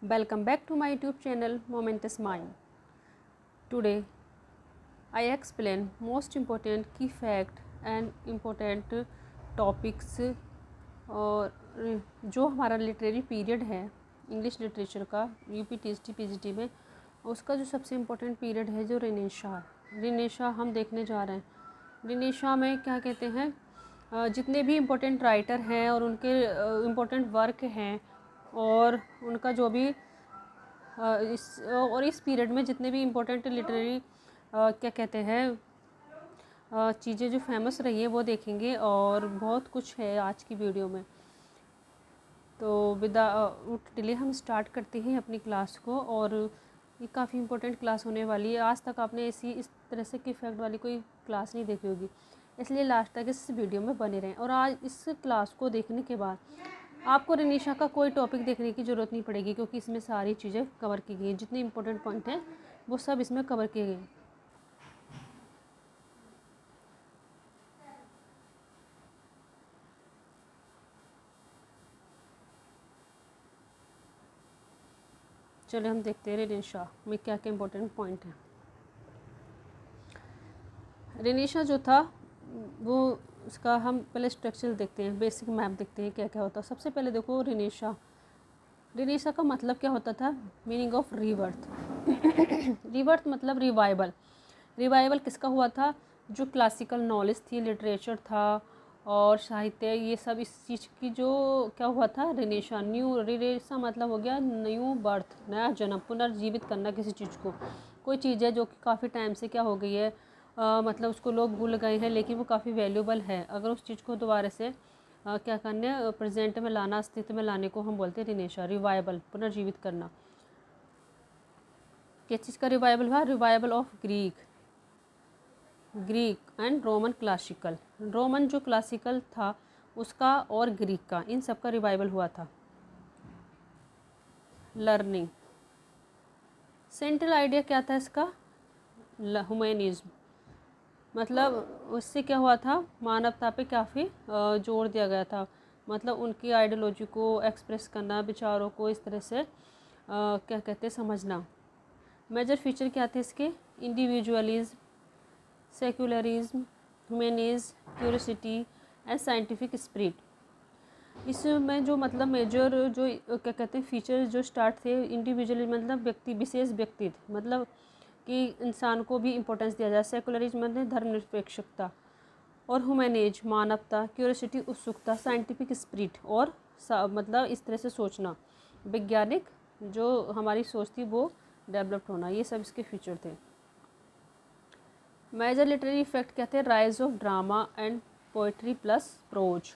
Welcome back to my YouTube channel Momentous Mind. Today I explain most important key fact and important topics और जो हमारा literary period है English literature का UP TST PGT में उसका जो सबसे इम्पोर्टेंट पीरियड है जो रिनेशा हम देखने जा रहे हैं। रिनेशा में क्या कहते हैं, जितने भी इम्पोर्टेंट राइटर हैं और उनके इम्पोर्टेंट वर्क हैं और उनका जो भी इस पीरियड में जितने भी इम्पोर्टेंट लिटरेरी क्या कहते हैं चीज़ें जो फेमस रही है वो देखेंगे और बहुत कुछ है आज की वीडियो में। तो विदाउट डिले हम स्टार्ट करते हैं अपनी क्लास को और ये काफ़ी इम्पोर्टेंट क्लास होने वाली है। आज तक आपने इस तरह से की फैक्ट वाली कोई क्लास नहीं देखी होगी, इसलिए लास्ट तक इस वीडियो में बने रहें। और आज इस क्लास को देखने के बाद आपको रिनिशा का कोई टॉपिक देखने की ज़रूरत नहीं पड़ेगी, क्योंकि इसमें सारी चीज़ें कवर की गई हैं। जितने इंपॉर्टेंट पॉइंट हैं वो सब इसमें कवर किए गए। चलिए हम देखते हैं रिनिशा में क्या क्या इंपॉर्टेंट पॉइंट हैं। रिनिशा जो था वो उसका हम पहले स्ट्रक्चर देखते हैं, बेसिक मैप देखते हैं क्या क्या होता है। सबसे पहले देखो रिनिशा का मतलब क्या होता था, मीनिंग ऑफ रीबर्थ। रीबर्थ मतलब रिवाइवल किसका हुआ था, जो क्लासिकल नॉलेज थी, लिटरेचर था और साहित्य, ये सब इस चीज़ की जो क्या हुआ था रिनेशा मतलब हो गया न्यू बर्थ, नया जन्म, पुनर्जीवित करना किसी चीज़ को। कोई चीज़ है जो कि काफ़ी टाइम से क्या हो गई है, मतलब उसको लोग भूल गए हैं लेकिन वो काफ़ी वैल्यूबल है। अगर उस चीज़ को दोबारा से क्या करने प्रेजेंट में लाना, अस्तित्व में लाने को हम बोलते हैं रिनेशा, रिवाइवल, पुनर्जीवित करना। किस चीज़ का रिवाइवल हुआ, revival of Greek and Roman classical, Roman जो क्लासिकल था उसका और ग्रीक का, इन सब का रिवाइवल हुआ था। लर्निंग, सेंट्रल आइडिया क्या था इसका, ह्यूमैनिज्म, मतलब उससे क्या हुआ था, मानवता पे काफ़ी जोर दिया गया था। मतलब उनकी आइडियोलॉजी को एक्सप्रेस करना, विचारों को इस तरह से क्या कहते हैं समझना। मेजर फीचर क्या थे इसके, individualism, secularism, humanism, curiosity and scientific spirit. इसमें जो मतलब मेजर जो क्या कहते हैं फीचर जो स्टार्ट थे, इंडिविजुअल मतलब विशेष व्यक्तित्व, मतलब कि इंसान को भी इम्पोर्टेंस दिया जाए। सेकुलरिज्म मतलब धर्मनिरपेक्षता, और ह्यूमैनिज मानवता, क्यूरियोसिटी उत्सुकता, साइंटिफिक स्पिरिट और मतलब इस तरह से सोचना, वैज्ञानिक जो हमारी सोच थी वो डेवलप्ड होना, ये सब इसके फीचर थे। मेजर लिटरेरी इफेक्ट क्या थे, rise of drama and poetry plus prose.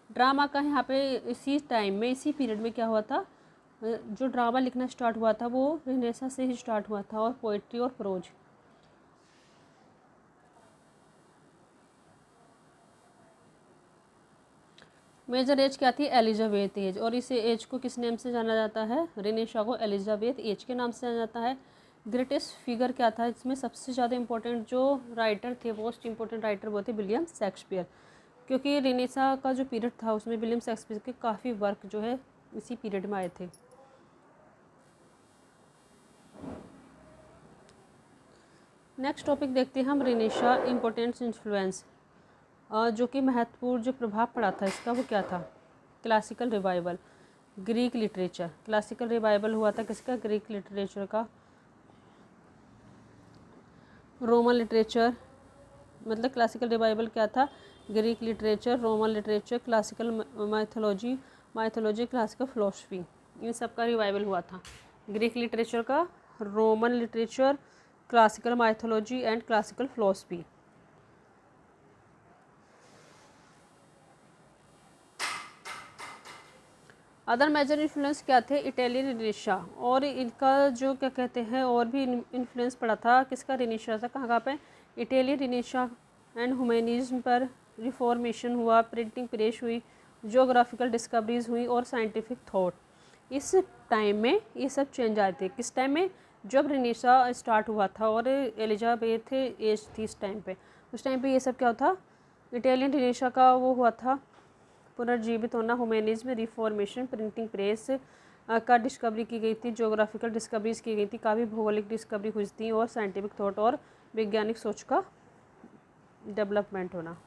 Drama का यहाँ पे इसी टाइम में, इसी पीरियड में क्या हुआ था, जो ड्रामा लिखना स्टार्ट हुआ था वो रिनेसा से ही स्टार्ट हुआ था, और पोइट्री और प्रोज। मेजर एज क्या थी, एलिजाबेथ एज, और इस एज को किस नेम से जाना जाता है, रिनेशा को एलिजाबेथ एज के नाम से जाना जाता है। ग्रेटेस्ट फिगर क्या था, इसमें सबसे ज़्यादा इंपॉर्टेंट जो राइटर थे, मोस्ट इंपॉर्टेंट राइटर वो थे विलियम शेक्सपियर, क्योंकि रिनेशा का जो पीरियड था उसमें विलियम शेक्सपियर के काफ़ी वर्क जो है इसी पीरियड में आए थे। नेक्स्ट टॉपिक देखते हैं हम, रिनेशा इम्पोर्टेंस इन्फ्लुएंस, जो कि महत्वपूर्ण जो प्रभाव पड़ा था इसका वो क्या था, classical revival, Greek literature. Classical revival हुआ था किसका, ग्रीक लिटरेचर का। रोमन लिटरेचर, मतलब क्लासिकल रिवाइवल क्या था, Greek literature, Roman literature, classical mythology, classical philosophy, इन सब का रिवाइवल हुआ था। ग्रीक लिटरेचर का, Roman literature, classical mythology and classical philosophy. Other major influence क्या थे, इटालियन रिनेशा, और इनका जो क्या कहते हैं और भी इन्फ्लुएंस पड़ा था किसका, रिनेशा था। कहाँ पे, इटालियन रिनेशा एंड ह्यूमैनिज्म पर रिफॉर्मेशन हुआ, प्रिंटिंग प्रेस हुई, जियोग्राफिकल डिस्कवरीज हुई और साइंटिफिक थॉट। इस टाइम में ये सब चेंज आए थे, किस टाइम में, जब रिनेशा स्टार्ट हुआ था और एलिजाबेथ एज थी इस टाइम पे, उस टाइम पे ये सब क्या था, इटालियन रिनेशा का वो हुआ था पुनर्जीवित होना, ह्यूमैनिज्म, रिफॉर्मेशन, प्रिंटिंग प्रेस, का डिस्कवरी की गई थी, जोग्राफिकल डिस्कवरीज की गई थी, काफ़ी भौगोलिक डिस्कवरी हुई थी, और साइंटिफिक थॉट और वैज्ञानिक सोच का डेवलपमेंट होना।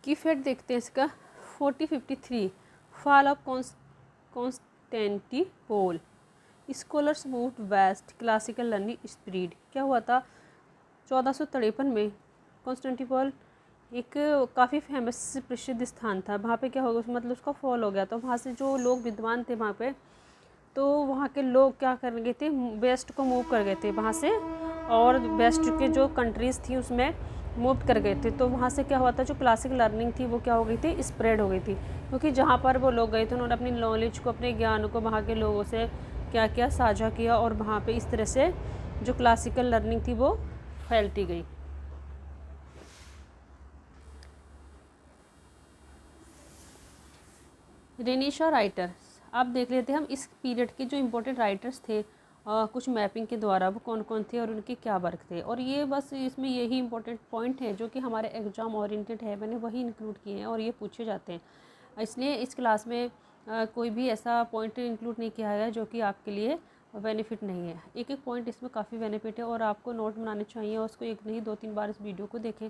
की फैक्ट देखते हैं इसका। 4053 fall of Constantinople, scholars moved west, classical learning spread. क्या हुआ था 1453 में कॉन्स्टेंटिनोपल एक काफ़ी फेमस प्रसिद्ध स्थान था, वहाँ पे क्या हो गया, मतलब उसका फॉल हो गया। तो वहाँ से जो लोग विद्वान थे वहाँ पे, तो वहाँ के लोग क्या कर गए थे, वेस्ट को मूव कर गए थे वहाँ से, और वेस्ट के जो कंट्रीज़ थी उसमें मूव कर गए थे। तो वहाँ से क्या हुआ था, जो क्लासिक लर्निंग थी वो क्या हो गई थी, स्प्रेड हो गई थी, क्योंकि जहाँ पर वो लोग गए थे उन्होंने अपनी नॉलेज को, अपने ज्ञान को वहाँ के लोगों से क्या क्या साझा किया, और वहाँ पे इस तरह से जो क्लासिकल लर्निंग थी वो फैलती गई। रेनिशा राइटर्स, अब देख लेते हैं हम इस पीरियड के जो इम्पोर्टेंट राइटर्स थे कुछ मैपिंग के द्वारा, वो कौन कौन थे और उनके क्या वर्क थे। और ये बस इसमें यही इंपॉर्टेंट पॉइंट है जो कि हमारे एग्जाम ओरिएंटेड है, मैंने वही इंक्लूड किए हैं और ये पूछे जाते हैं, इसलिए इस क्लास में कोई भी ऐसा पॉइंट इंक्लूड नहीं किया है जो कि आपके लिए बेनिफिट नहीं है। एक एक पॉइंट इसमें काफ़ी बेनिफिट है, और आपको नोट बनाने चाहिए, और उसको एक नहीं 2-3 बार इस वीडियो को देखें।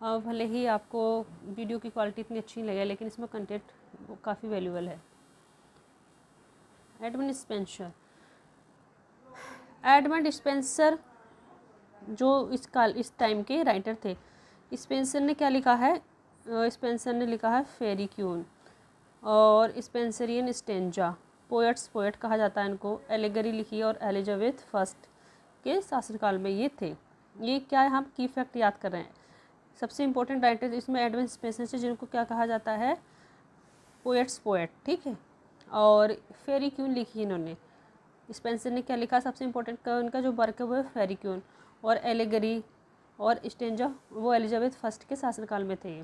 भले ही आपको वीडियो की क्वालिटी इतनी अच्छी नहीं लगे, लेकिन इसमें कंटेंट काफ़ी वैल्यूबल है। एडमंड स्पेंसर, एडमंड स्पेंसर जो इस टाइम के राइटर थे। स्पेंसर ने क्या लिखा है, स्पेंसर ने लिखा है फेरी क्यून और स्पेंसरियन स्टेंजा, पोएट्स पोएट कहा जाता है इनको। एलेगरी लिखी और एलिजाबेथ फर्स्ट के शासनकाल में ये थे। ये क्या है, हम की फैक्ट याद कर रहे हैं। सबसे इंपॉर्टेंट राइटर इसमें एडमंड स्पेंसर से, जिनको क्या कहा जाता है, पोएट्स पोएट, ठीक है। और फेरी क्यून लिखी इन्होंने। स्पेंसर ने क्या लिखा, सबसे इंपॉर्टेंट उनका जो वर्क है वो है फेरी क्यून, और एलेगरी और स्टेंजा वो एलिजाबेथ फर्स्ट के शासनकाल में थे।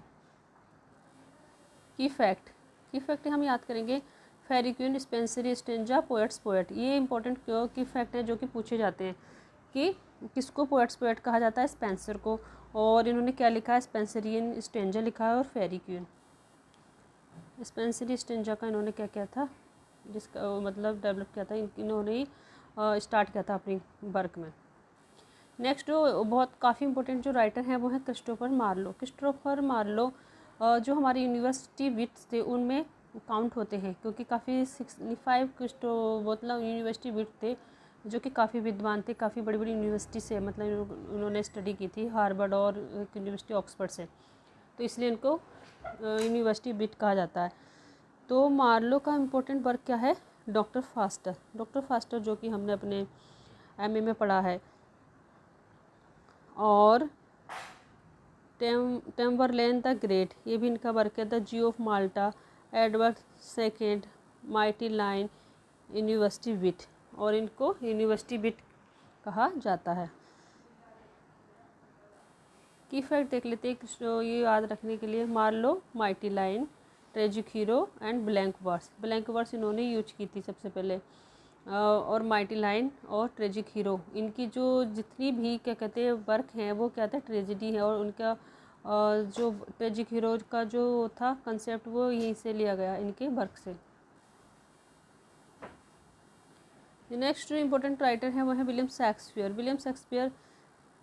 की फैक्ट हम याद करेंगे, फेरी क्यून, स्पेंसरी, स्टेंजा, पोएट्स पोएट। ये इंपॉर्टेंट क्यों की फैक्ट हैं जो कि पूछे जाते हैं कि किसको पोएट्स पोएट कहा जाता है, स्पेंसर को। और इन्होंने क्या लिखा है, स्पेंसरियन स्टेंजा लिखा है और फेरी क्यून। स्पेंसरी स्टेंजा का इन्होंने क्या किया था, जिसका मतलब डेवलप किया था, इन्होंने ही स्टार्ट किया था अपनी वर्क में। नेक्स्ट जो बहुत काफ़ी इंपॉर्टेंट जो राइटर हैं वो है क्रिस्टोफर मार्लो। क्रिस्टोफर मार्लो जो हमारे यूनिवर्सिटी विट्स थे उनमें काउंट होते हैं, क्योंकि काफ़ी 65 मतलब यूनिवर्सिटी विट थे जो कि काफ़ी विद्वान थे, काफ़ी बड़ी बड़ी यूनिवर्सिटी से मतलब उन्होंने स्टडी की थी, हार्वर्ड और यूनिवर्सिटी ऑक्सफोर्ड से, तो इसलिए इनको यूनिवर्सिटी विट कहा जाता है। तो मार्लो का इम्पोर्टेंट वर्क क्या है, डॉक्टर फास्टर जो कि हमने अपने एमए में पढ़ा है, और टेम्बरलेन द ग्रेट, ये भी इनका वर्क है। The Jew of Malta, Edward second, mighty line, university wit, और इनको यूनिवर्सिटी विट कहा जाता है। की फैक्ट देख लेते हैं, तो ये याद रखने के लिए, Marlowe, mighty line, tragic hero and blank verse इन्होंने यूज की थी सबसे पहले, और माइटी लाइन और ट्रेजिक हीरो, इनकी जो जितनी भी क्या कहते हैं वर्क हैं वो क्या था, ट्रेजिडी है, और उनका जो ट्रेजिक हीरो का जो था कंसेप्ट वो यहीं से लिया गया इनके वर्क से। नेक्स्ट जो इम्पोर्टेंट राइटर है वो है विलियम शेक्सपियर।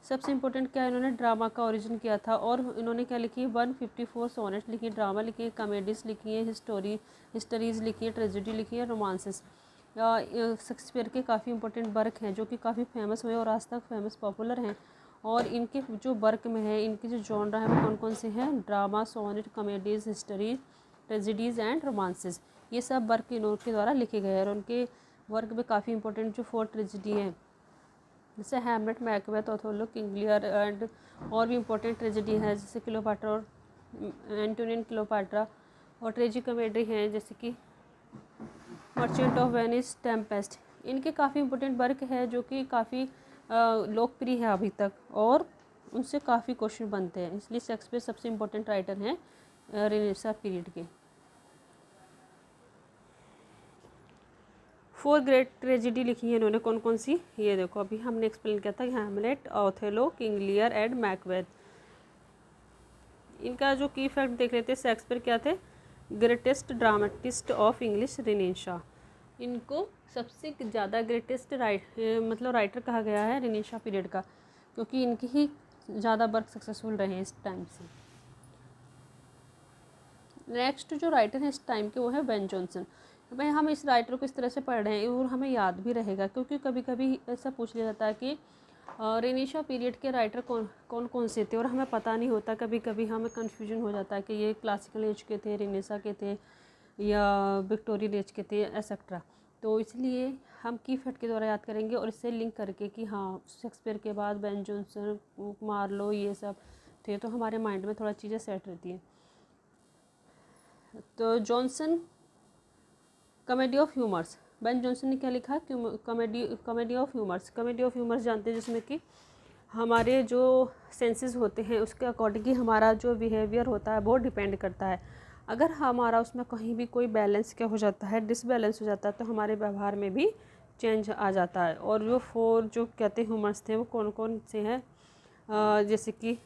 सबसे इम्पोर्टेंट क्या है, इन्होंने ड्रामा का ओरिजिन किया था, और इन्होंने क्या लिखी, 154 सोनेट लिखी, ड्रामा लिखी है, कॉमेडीज़ लिखी है, हिस्टोरीज लिखी है, ट्रेजिडी लिखी है, रोमांसेस। शेक्सपियर के काफ़ी इंपॉर्टेंट वर्क हैं जो कि काफ़ी फेमस हुए और आज तक फेमस पॉपुलर हैं, और इनके जो वर्क में है, इनके जो जॉनरा है वो कौन कौन से हैं, drama, sonnet, comedies, histories, tragedies and romances. ये सब वर्क इनके द्वारा लिखे गए हैं, और उनके वर्क में काफ़ी इंपॉर्टेंट जो 4 ट्रेजिडी हैं, जैसे Hamlet, Macbeth, Othello, King Lear, and और भी इंपॉर्टेंट ट्रेजिडी है जैसे क्लियोपाट्रा और एंटोनियन क्लियोपाट्रा, और ट्रेजिक कॉमेडी हैं जैसे कि मर्चेंट ऑफ वेनिस, टेम्पेस्ट। इनके काफ़ी इंपॉर्टेंट वर्क है जो कि काफ़ी लोकप्रिय है अभी तक, और उनसे काफ़ी क्वेश्चन बनते हैं, इसलिए शेक्सपियर सबसे इम्पोर्टेंट राइटर हैं रेनेसां पीरियड के। 4 ग्रेट ट्रेजिडी लिखी है इन्होंने, कौन कौन सी, ये देखो अभी हमने एक्सप्लेन किया था, Hamlet, Othello, King Lear and Macbeth. इनका जो की फैक्ट देख लेते हैं, शेक्सपियर क्या थे, greatest dramatist of English Renaissance. इनको सबसे ज़्यादा ग्रेटेस्ट मतलब राइटर कहा गया है रेनेसा पीरियड का, क्योंकि इनकी ही ज़्यादा वर्क सक्सेसफुल रहे हैं इस टाइम से। नेक्स्ट जो राइटर है इस टाइम के वो है बेन जॉनसन। भाई हम इस राइटर को इस तरह से पढ़ रहे हैं और हमें याद भी रहेगा, क्योंकि कभी कभी ऐसा पूछ लिया जाता है कि रेनेसा पीरियड के राइटर कौन कौन से थे और हमें पता नहीं होता। कभी कभी हमें कन्फ्यूजन हो जाता है कि ये क्लासिकल एज के थे, रेनेसा के थे, या विक्टोरियन एज के थे, एक्सेट्रा। तो इसलिए हम की फैक्ट के द्वारा याद करेंगे और इससे लिंक करके कि हाँ शेक्सपियर के बाद बेन जॉनसन, मार्लो, ये सब थे, तो हमारे माइंड में थोड़ा चीज़ें सेट रहती हैं। तो Johnson comedy of humours, Ben Jonson ने क्या लिखा? Comedy of humours. Comedy of humours जानते हैं, जिसमें कि हमारे जो सेंसेस होते हैं उसके अकॉर्डिंग ही हमारा जो बिहेवियर होता है वो डिपेंड करता है। अगर हमारा उसमें कहीं भी कोई बैलेंस क्या हो जाता है, डिसबैलेंस हो जाता है, तो हमारे व्यवहार में भी चेंज आ जाता है। और जो 4 जो कहते हैं ह्यूमर्स थे वो कौन कौन से हैं? जैसे कि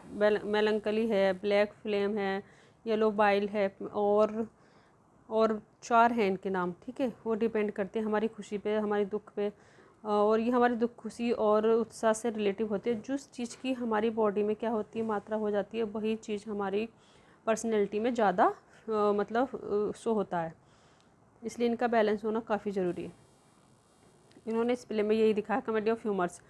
मेलंकली है, ब्लैक फ्लेम है, येलो बाइल है, और 4 हैं इनके नाम, ठीक है। वो डिपेंड करते हैं हमारी खुशी पे, हमारी दुख पे, और ये हमारी दुख, खुशी और उत्साह से रिलेटिव होते हैं। जिस चीज़ की हमारी बॉडी में क्या होती है, मात्रा हो जाती है, वही चीज़ हमारी पर्सनैलिटी में ज़्यादा मतलब शो होता है। इसलिए इनका बैलेंस होना काफ़ी ज़रूरी है। इन्होंने इस प्ले में यही लिखा है, कॉमेडी ऑफ ह्यूमर्स।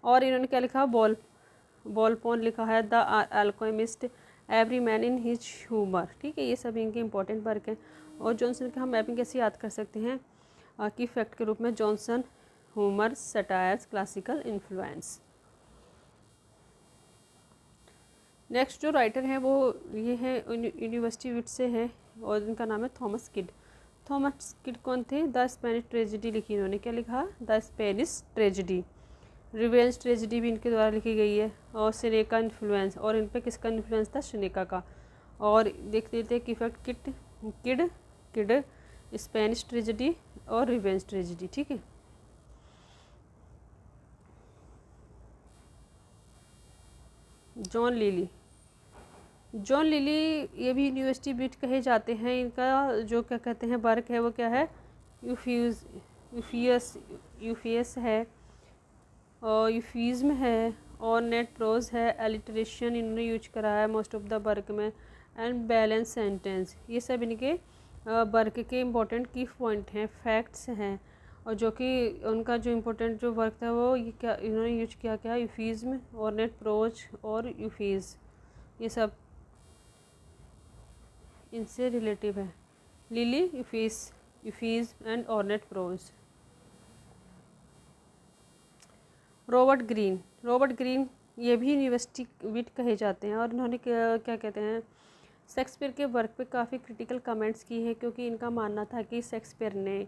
और इन्होंने क्या लिखा? बॉलपोन लिखा है, the alchemist, every man in his humour, ठीक है। ये सभी इनके इंपॉर्टेंट वर्क हैं। और जॉनसन के हम मैपिंग कैसे याद कर सकते हैं की फैक्ट के रूप में? Johnson, humour, satires, classical influence. Next जो राइटर है वो ये है यूनिवर्सिटी विट से है और इनका नाम है थॉमस किड। थॉमस किड कौन थे? द स्पेनिश ट्रेजिडी लिखी इन्होंने। क्या लिखा? The Spanish tragedy. Revenge tragedy भी इनके द्वारा लिखी गई है। और सेनेका इन्फ्लुएंस, और इन पे किसका इन्फ्लुएंस था? सेनेका का। और देख लेते हैं कि फैक्ट किड स्पेनिश ट्रेजिडी और रिवेंज ट्रेजिडी, ठीक है। जॉन लिली ये भी यूनिवर्सिटी बिट कहे जाते हैं। इनका जो क्या कहते हैं वर्क है वो क्या है? यूफियस है, और यूफिज्म है, और नेट प्रोज है, एलिट्रेशन इन्होंने यूज करा है मोस्ट ऑफ द वर्क में, एंड बैलेंस सेंटेंस। ये सब इनके वर्क के इम्पोर्टेंट की पॉइंट हैं, फैक्ट्स हैं। और जो कि उनका जो इम्पोर्टेंट जो वर्क था वो ये क्या इन्होंने यूज किया, क्या? यूफिज्म और नेट प्रोज और यूफीज, ये सब इनसे रिलेटिव है। Lyly, Euphues and ornate prose. Robert Greene ये भी यूनिवर्सिटी विट कहे जाते हैं। और इन्होंने क्या कहते हैं शेक्सपियर के वर्क पे काफ़ी क्रिटिकल कमेंट्स की हैं, क्योंकि इनका मानना था कि शेक्सपियर ने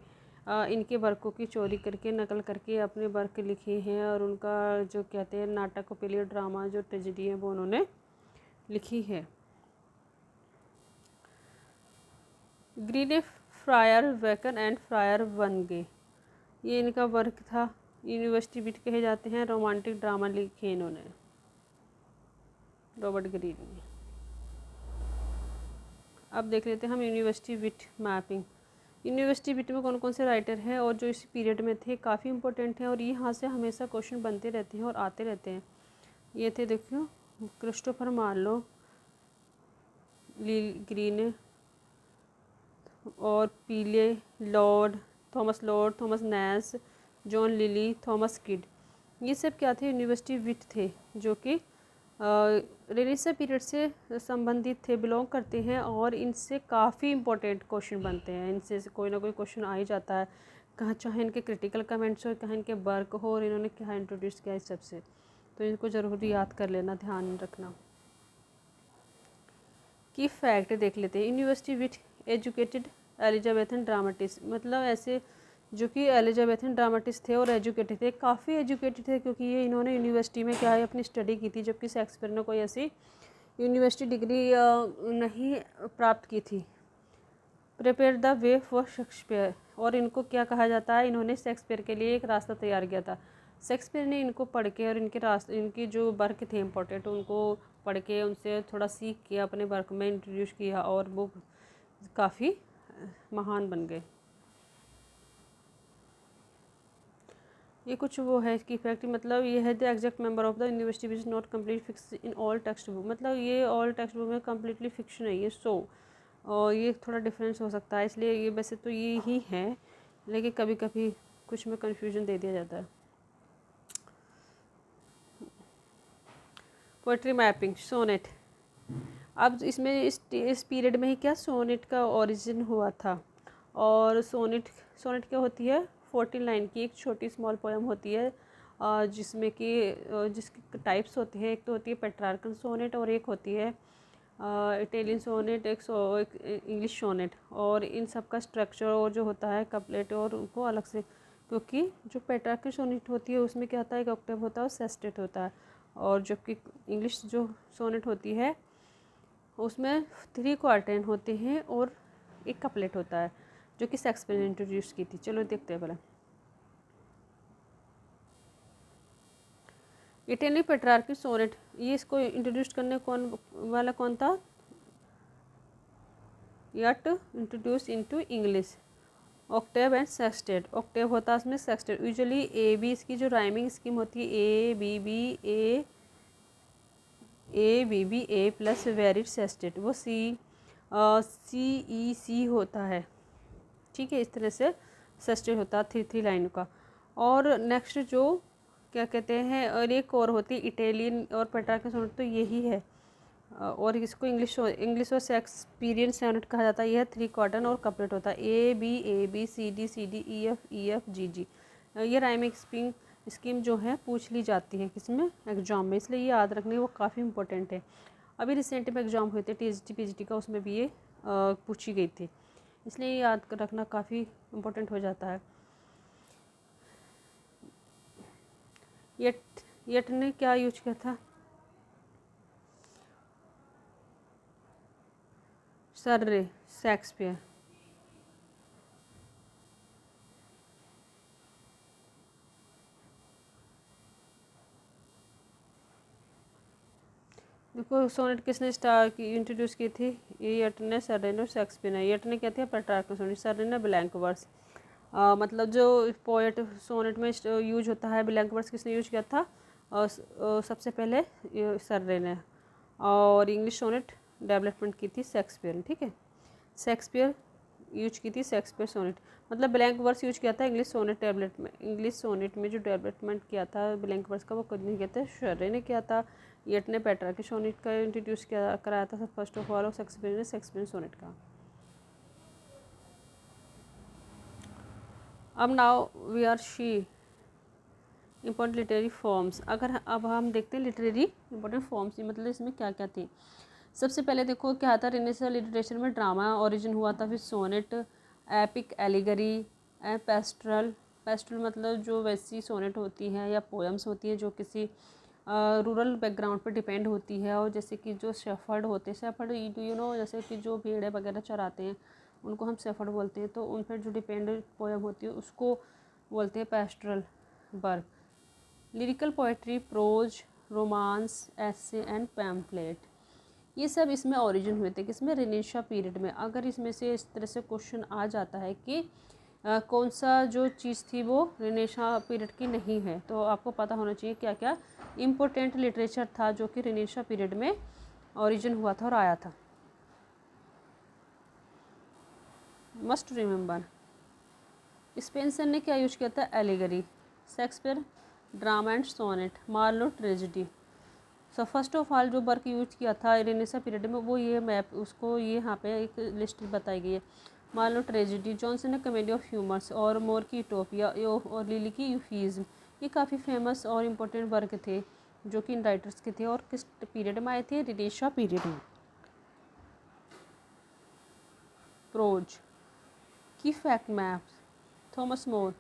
इनके वर्कों की चोरी करके, नकल करके अपने वर्क लिखे हैं। और उनका जो कहते हैं नाटक, ओपेलिया, ड्रामा, जो ट्रेजेडी है वो उन्होंने लिखी है। Greene a Friar Bacon and Friar Bungay, ये इनका वर्क था। यूनिवर्सिटी बिट कहे जाते हैं। रोमांटिक ड्रामा लिखे इन्होंने, रॉबर्ट ग्रीन ने। अब देख लेते हैं हम university bit mapping. University bit में कौन कौन से राइटर हैं और जो इस पीरियड में थे, काफ़ी इंपॉर्टेंट हैं और ये यहाँ से हमेशा क्वेश्चन बनते रहते हैं और आते रहते हैं। ये थे, देखियो, क्रिस्टोफर मार्लो, ग्रीन और पीले, Thomas Nash, John lily, Thomas kid. ये सब क्या थे? यूनिवर्सिटी विट थे, जो कि रेनेसां पीरियड से संबंधित थे, बिलोंग करते हैं। और इनसे काफ़ी इंपॉर्टेंट क्वेश्चन बनते हैं। इनसे कोई ना कोई क्वेश्चन आ ही जाता है, कहाँ चाहे इनके क्रिटिकल कमेंट्स हो, कहाँ इनके वर्क हो, और इन्होंने क्या इंट्रोड्यूस किया इस सबसे। तो इनको ज़रूर याद कर लेना, ध्यान रखना। की फैक्ट देख लेते हैं। University wit educated Elizabethan dramatist, मतलब ऐसे जो कि एलिजाबेथन ड्रामेटिस्ट थे और एजुकेटेड थे, काफ़ी एजुकेटेड थे, क्योंकि ये इन्होंने यूनिवर्सिटी में क्या है अपनी स्टडी की थी, जबकि शेक्सपियर ने कोई ऐसी यूनिवर्सिटी डिग्री नहीं प्राप्त की थी। Prepare the way for Shakespeare, और इनको क्या कहा जाता है? इन्होंने शेक्सपियर के लिए एक रास्ता तैयार किया था। शेक्सपियर ने इनको पढ़ के और इनकी जो वर्क थे इंपॉर्टेंट, उनको पढ़ के उनसे थोड़ा सीख के अपने वर्क में इंट्रोड्यूस किया, और वो काफ़ी महान बन गए। ये कुछ वो है इसकी इफेक्ट, मतलब ये है the exact member of the university which is not complete fix in all text book, मतलब ये ऑल टेक्स्ट बुक में कम्प्लीटली फिक्स नहीं है। सो और ये थोड़ा डिफरेंस हो सकता है, इसलिए ये वैसे तो ये ही है, लेकिन कभी कभी कुछ में कंफ्यूजन दे दिया जाता है। Poetry mapping, sonnet. अब इसमें इस पीरियड में ही क्या सोनेट का ओरिजिन हुआ था। और सोनेट सोनेट क्या होती है, 14 लाइन की एक छोटी स्मॉल पोएम होती है, जिसमें कि जिसके टाइप्स होते हैं। एक तो होती है पेट्रार्कल सोनेट और एक होती है इटालियन सोनेट, एक इंग्लिश सोनेट। और इन सब का स्ट्रक्चर और जो होता है कपलेट और उनको अलग से, क्योंकि जो पेट्रार्कल सोनेट होती है उसमें क्या होता है, एक ऑक्टेव होता है और सेस्टेट होता है। और जबकि इंग्लिश जो सोनेट होती है उसमें 3 क्वार्टेन होते हैं और एक कपलेट होता है, जो कि शेक्सपियर ने इंट्रोड्यूस की थी। चलो देखते हैं पहले। इटली पेट्रार्की सोनेट, ये इसको इंट्रोड्यूस करने कौन था, yet introduce into English Octave and sextet. Octave होता है उसमें, सेक्सटेट यूजुअली ए बी, इसकी जो राइमिंग स्कीम होती है A B B A plus varied sestet, वो सी ई सी होता है। ठीक है, इस तरह से सेस्टेट होता है 3 लाइन का। और नेक्स्ट जो क्या कहते हैं, और एक और होती है इटालियन और पेट्रार्कल सोनेट, तो यही है। और इसको इंग्लिश और शेक्सपियरियन सोनेट कहा जाता है। यह 3 क्वार्टर और कपलेट होता है A B C D E F G. ये राइमिंग स्कीम जो है पूछ ली जाती है किसमें, एग्जाम में, इसलिए ये याद रखने वो काफ़ी इंपॉर्टेंट है। अभी रिसेंट में एग्जाम हुए थे टीएसटी पीजीटी का, उसमें भी ये पूछी गई थी, इसलिए ये याद रखना काफ़ी इम्पोर्टेंट हो जाता है। यट ने क्या यूज किया था, सर्रे, शेक्सपियर। देखो सोनेट किसने इंट्रोड्यूस की थी, ये यट ने, सर्रे ने और शेक्सपियर ने। यट ने क्या था पेट्रार्कल सोनेट, सर्रे ने ब्लैंक वर्स। मतलब जो पोएट सोनेट में यूज होता है ब्लैंक वर्स, किसने यूज किया था, सबसे पहले सर्रे ने। और इंग्लिश सोनेट डेवलपमेंट की थी शेक्सपियर ने। ठीक है, शेक्सपियर यूज की थी शेक्सपियर सोनेट, मतलब ब्लैंक वर्स यूज किया था English sonnet development. English sonnet में जो डेवलपमेंट किया था ब्लैंक वर्स का, वो खुद नहीं किया था, शर्रे ने किया था। यट ने पेट्रार्कल सोनेट का इंट्रोड्यूस किया कराया था फर्स्ट ऑफ ऑल, और शेक्सपियर ने शेक्सपियर सोनेट का। अब now we are she important literary forms. अगर अब हम देखते हैं लिटरेरी इम्पोर्टेंट फॉर्म्स, मतलब इसमें क्या क्या थी। सबसे पहले देखो क्या था, रेनेसां लिटरेचर में ड्रामा ओरिजिन हुआ था, फिर sonnet, epic, allegory, pastoral. Pastoral मतलब जो वैसी सोनेट होती हैं या पोएम्स होती हैं जो किसी रूरल बैकग्राउंड पर डिपेंड होती है, और जैसे कि जो शेफर्ड होते हैं, शेफर्ड यू नो, जैसे कि जो भेड़ें वगैरह चराते हैं उनको हम शेफर्ड बोलते हैं, तो उन पर जो डिपेंड पोएम होती है उसको बोलते हैं pastoral work. Lyrical poetry, prose, romance, essay and pamphlet, ये सब इसमें ओरिजिन हुए थे किसमें, रेनेसां पीरियड में। अगर इसमें से इस तरह से क्वेश्चन आ जाता है कि कौन सा जो चीज़ थी वो रेनेसां पीरियड की नहीं है, तो आपको पता होना चाहिए क्या क्या इम्पोर्टेंट लिटरेचर था जो कि रेनेसां पीरियड में ओरिजिन हुआ था और आया था। Must remember. स्पेंसर ने क्या यूज किया था, allegory. Shakespeare drama and sonnet. Marlowe tragedy. So first of all जो वर्क यूज किया था रेनेसां पीरियड में, वो ये मैप, उसको ये यहाँ पे एक लिस्ट बताई गई है। मार्लो ट्रेजिडी, जॉनसन ने कॉमेडी ऑफ ह्यूमर्स, और मोर की यूटोपिया, और लिली की यूफिज्म। ये काफ़ी फेमस और इम्पोर्टेंट वर्क थे जो कि इन राइटर्स के थे, और किस पीरियड में आए थे, रेनेसां पीरियड में। प्रोज की फैक्ट मैप्स, थॉमस मोर।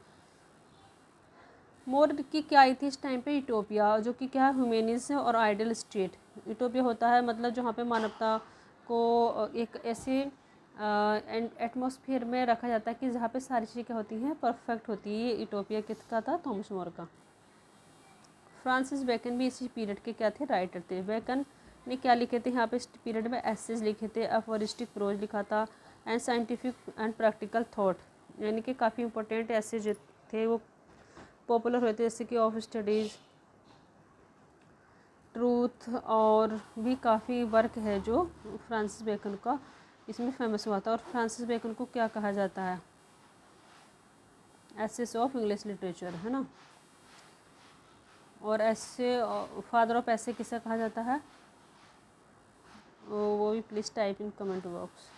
मोर की क्या आई थी इस टाइम पे, यूटोपिया, जो कि क्या है ह्यूमैनिज्म और आइडियल स्टेट। यूटोपिया होता है मतलब जहाँ पे मानवता को एक ऐसे एटमॉस्फेयर में रखा जाता है कि जहाँ पे सारी चीज़ें क्या होती हैं, परफेक्ट होती है। ये यूटोपिया किसका था, थॉमस मोर का। फ्रांसिस बेकन भी इसी पीरियड के क्या थे, राइटर थे। बेकन ने क्या लिखे थे यहाँ पे इस पीरियड में, एसेज लिखे थे, अफोरिस्टिक प्रोज लिखा था, and scientific and practical thought, यानी कि काफ़ी इंपॉर्टेंट ऐसे जो थे वो पॉपुलर हुए थे, जैसे कि ऑफ स्टडीज़, ट्रूथ, और भी काफ़ी वर्क है जो फ्रांसिस बेकन का इसमें फेमस हुआ था। और फ्रांसिस बेकन को क्या कहा जाता है? एसेस ऑफ इंग्लिश लिटरेचर, है ना। और ऐसे फादर ऑफ ऐसे किसे कहा जाता है? वो भी please type in comment box.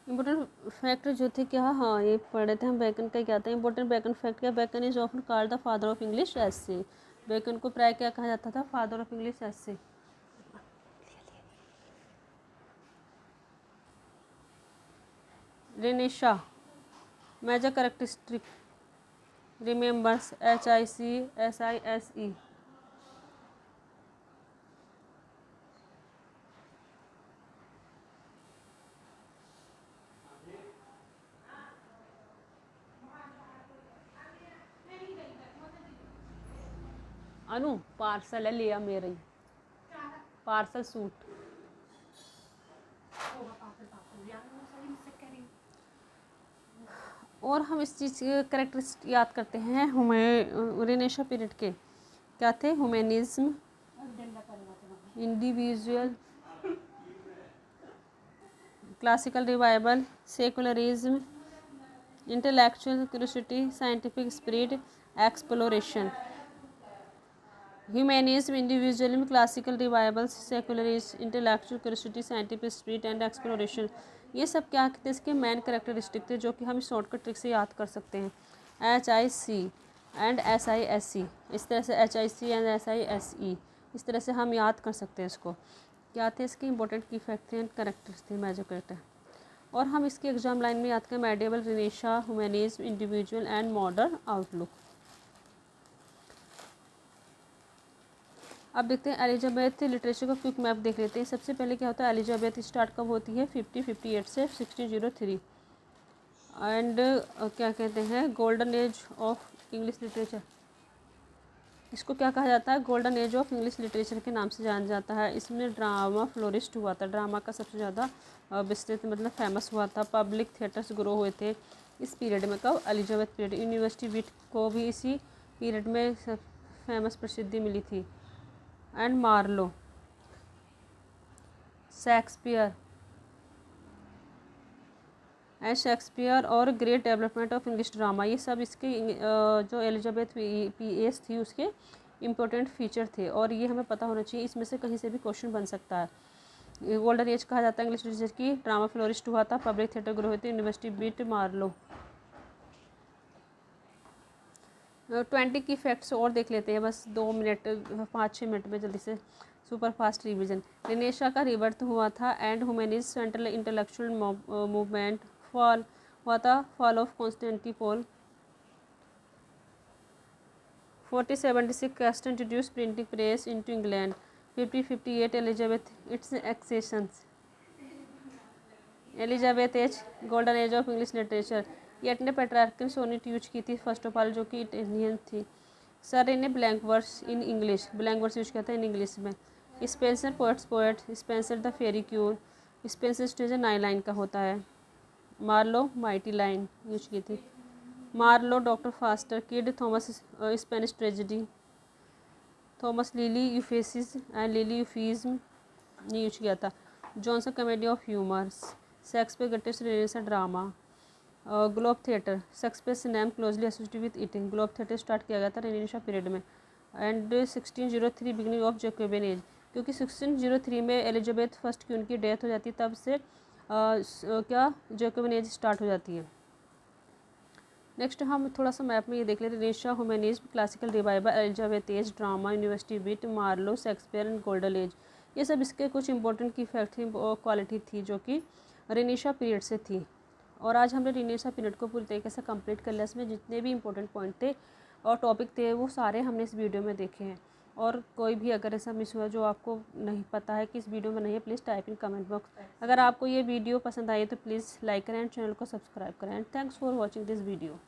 Important fact जो थे क्या, हाँ ये पढ़े थे हम, बेकन का क्या था इम्पोर्टेंट बेकन फैक्ट क्या, Bacon is often called the father of English essay. Bacon को प्राय क्या कहा जाता था? Father of English essay. Renaissance major characteristic remembers HICSISE। अनु पार्सल है, लिया मेरे ही पार्सल सूट। और हम इस चीज़ के करेक्टरिस्टिक याद करते हैं हमें रेनेशा पीरियड के क्या थे? Humanism, individual, classical revival, secularism, intellectual curiosity, scientific spirit, exploration. Humanism, individualism, classical revival, secularism, intellectual curiosity, scientific spirit and exploration, ये सब क्या थे? इसके मेन करेक्टरिस्टिक थे जो कि हम शॉर्टकट ट्रिक से याद कर सकते हैं। HIC एंड SISE, इस तरह से HIC एंड SISE, इस तरह से हम याद कर सकते हैं इसको। क्या थे इसके इंपॉर्टेंट की फैक्ट थे एंड करेक्टर्स थे, मेजर करेक्टर। और हम इसके एग्जाम लाइन में याद करें medieval, Renaissance, humanism, individual and modern outlook. अब देखते हैं एलिजाबेथ लिटरेचर का क्विक मैप देख लेते हैं। सबसे पहले क्या होता है, एलिजाबेथ स्टार्ट कब होती है? 50-58 से 1603। एंड क्या कहते हैं, golden age of English literature, इसको क्या कहा जाता है? Golden age of English literature के नाम से जाना जाता है। इसमें ड्रामा फ्लोरिस्ट हुआ था, ड्रामा का सबसे ज़्यादा विस्तृत मतलब फेमस हुआ था। पब्लिक थिएटर्स ग्रो हुए थे इस पीरियड में। कब? Elizabeth period. यूनिवर्सिटी विट को भी इसी पीरियड में फेमस प्रसिद्धि मिली थी। एंड मार्लो, शेक्सपियर और great development of English drama, ये सब इसके जो एलिजाबेथ पीएस थी उसके इम्पोर्टेंट फीचर थे। और ये हमें पता होना चाहिए, इसमें से कहीं से भी क्वेश्चन बन सकता है। गोल्डन एज कहा जाता है इंग्लिश लिटरेचर की, ड्रामा फ्लोरिस्ट हुआ था, पब्लिक थिएटर ग्रो हुए थे, यूनिवर्सिटी बीट मार्लो। 20 की फैक्ट्स और देख लेते हैं, बस 2 मिनट 5-6 मिनट में जल्दी से सुपर फास्ट रिवीजन। रेनेशा का रिबर्थ हुआ था and humanism central intellectual movement fall हुआ था, fall of Constantinople. 4076 Caxton introduce printing press into England. 5058 Elizabeth its accessions. Elizabeth age golden age of English literature, ये ने पेट्रार्कन सोनेट यूज की थी first of all, जो कि Italian थी। Sir ने blank verse in English, blank verse use किया था इन इंग्लिश में। Spenser poets poet, Spenser the Faerie Queene, Spenser stanza 9 line का होता है। मार्लो माइटी लाइन यूज की थी। Marlowe Doctor Faustus Kyd, Thomas Spanish tragedy, Thomas Lyly Euphues and Lyly euphuism ने use किया था। Jonson comedy of humours, Shakespeare greatest Renaissance drama. Globe theatre, Shakespeare name closely associated with eating, globe theatre start किया गया था renaissance period में। And 1603 beginning of Jacobean age, क्योंकि 1603 में Elizabeth first की उनकी डेथ हो जाती है, तब से क्या जैकोबिन एज स्टार्ट हो जाती है। नेक्स्ट हम थोड़ा सा मैप में ये देख लेते हैं। Renaissance, humanism, classical revival, Elizabeth age, drama, university beat, Marlowe, Shakespeare and golden age, ये सब इसके कुछ इंपॉर्टेंट की फैक्ट थी और क्वालिटी थी जो कि रेनेसां पीरियड से थी। और आज हमने रेनेसां पीरियड को पूरी तरीके से कंप्लीट कर लिया। इसमें जितने भी इंपॉर्टेंट पॉइंट थे और टॉपिक थे वो सारे हमने इस वीडियो में देखे हैं। और कोई भी अगर ऐसा मिस हुआ जो आपको नहीं पता है कि इस वीडियो में नहीं है, please type in comment box. अगर आपको ये वीडियो पसंद आई तो प्लीज़ लाइक करें एंड चैनल को सब्सक्राइब करें। And thanks for watching this video.